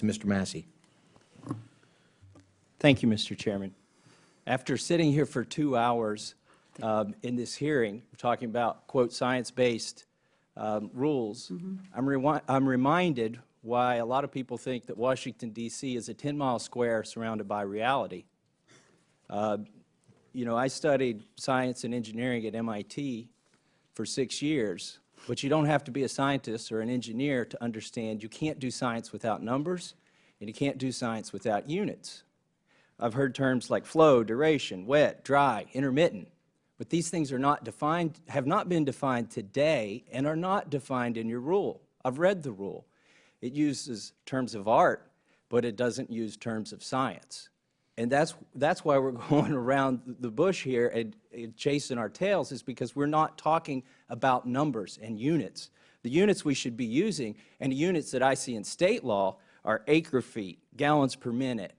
recognized to Mr. Massie. Thank you, Mr. Chairman. After sitting here for 2 hours in this hearing, talking about, quote, science-based rules, I'm reminded why a lot of people think that Washington, D.C. is a 10-mile square surrounded by reality. You know, I studied science and engineering at MIT for 6 years, but you don't have to be a scientist or an engineer to understand you can't do science without numbers, and you can't do science without units. I've heard terms like flow, duration, wet, dry, intermittent, but these things are not defined, have not been defined today, and are not defined in your rule. I've read the rule. It uses terms of art, but it doesn't use terms of science. And that's why we're going around the bush here and chasing our tails, is because we're not talking about numbers and units. The units we should be using, and the units that I see in state law, are acre feet, gallons per minute,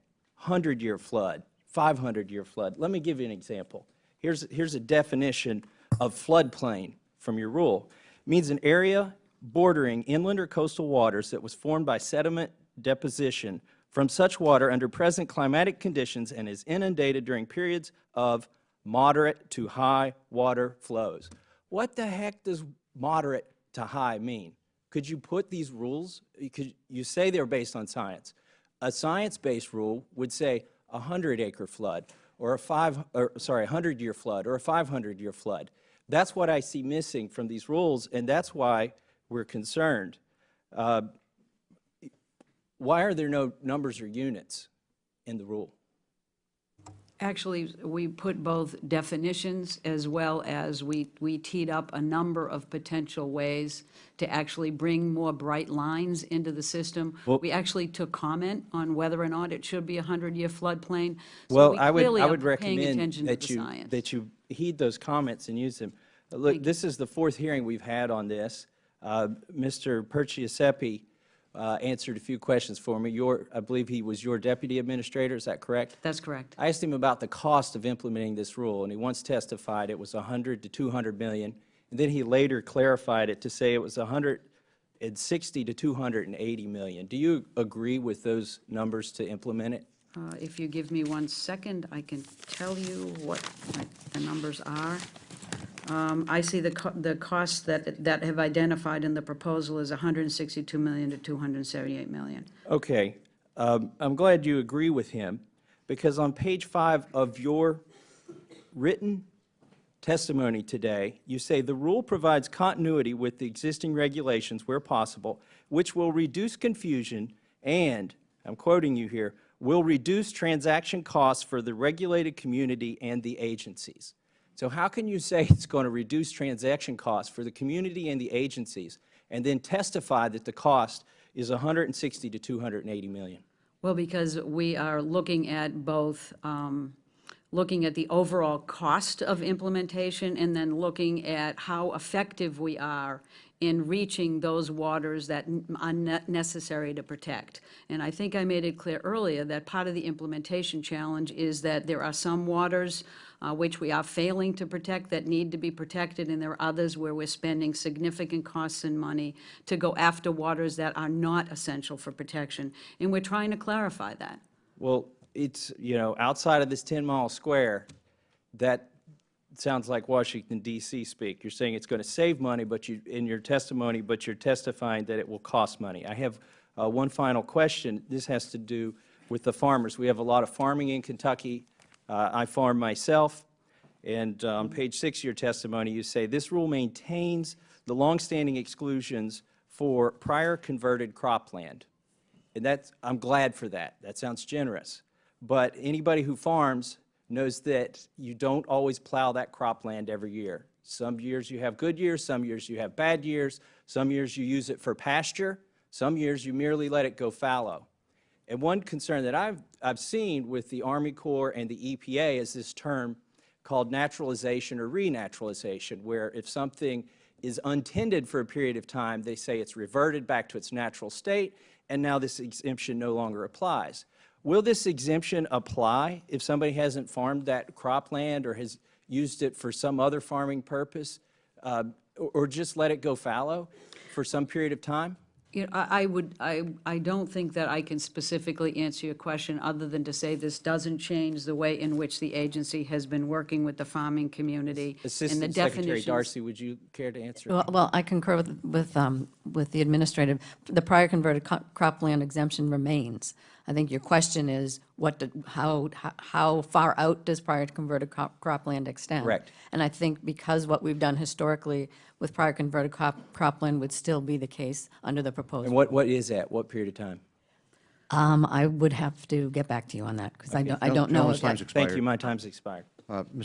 100-year flood, 500-year flood. Let me give you an example. Here's a definition of floodplain from your rule. It means an area bordering inland or coastal waters that was formed by sediment deposition from such water under present climatic conditions and is inundated during periods of moderate to high water flows. What the heck does moderate to high mean? Could you put these rules? You say they're based on science. A science-based rule would say a 100-acre flood, or a 100-year flood, or a 500-year flood. That's what I see missing from these rules, and that's why we're concerned. Why are there no numbers or units in the rule? Actually, we put both definitions as well as we teed up a number of potential ways to actually bring more bright lines into the system. Well, we actually took comment on whether or not it should be a 100-year floodplain. So well, we I would recommend that you heed those comments and use them. Look, this is the 4th hearing we've had on this. Mr. Perciasepi answered a few questions for me. I believe he was your deputy administrator, is that correct? That's correct. I asked him about the cost of implementing this rule, and he once testified it was $100 to $200 million, and then he later clarified it to say it was $160 to $280 million. Do you agree with those numbers to implement it? If you give me 1 second, I can tell you what the numbers are. I see the costs that have identified in the proposal is $162 million to $278 million. Okay. I'm glad you agree with him, because on page 5 of your written testimony today, you say the rule provides continuity with the existing regulations where possible, which will reduce confusion and, I'm quoting you here, will reduce transaction costs for the regulated community and the agencies. So how can you say it's going to reduce transaction costs for the community and the agencies, and then testify that the cost is $160 to $280 million? Well, because we are looking at both, looking at the overall cost of implementation and then looking at how effective we are in reaching those waters that are necessary to protect. And I think I made it clear earlier that part of the implementation challenge is that there are some waters which we are failing to protect that need to be protected, and there are others where we're spending significant costs and money to go after waters that are not essential for protection. And we're trying to clarify that. Well, it's, you know, outside of this 10-mile square, that sounds like Washington, D.C. speak. You're saying it's going to save money, but in your testimony, but you're testifying that it will cost money. I have one final question. This has to do with the farmers. We have a lot of farming in Kentucky. I farm myself, and on page 6 of your testimony, you say this rule maintains the longstanding exclusions for prior converted cropland. And I'm glad for that. That sounds generous. But anybody who farms knows that you don't always plow that cropland every year. Some years you have good years, some years you have bad years, some years you use it for pasture, some years you merely let it go fallow. And one concern that I've seen with the Army Corps and the EPA is this term called naturalization or renaturalization, where if something is untended for a period of time, they say it's reverted back to its natural state, and now this exemption no longer applies. Will this exemption apply if somebody hasn't farmed that cropland or has used it for some other farming purpose, or just let it go fallow for some period of time? You know, I don't think that I can specifically answer your question, other than to say this doesn't change the way in which the agency has been working with the farming community and the Assistant Secretary definitions. Darcy, would you care to answer? Well, I concur with the administrative. The prior converted cropland exemption remains. I think your question is, how far out does prior converted cropland extend? Correct. And I think because what we've done historically with prior converted cropland would still be the case under the proposed. And what is that? What period of time? I would have to get back to you on that, because I don't know. Gentleman's exact- time's expired. Thank you, my time's expired. Ms.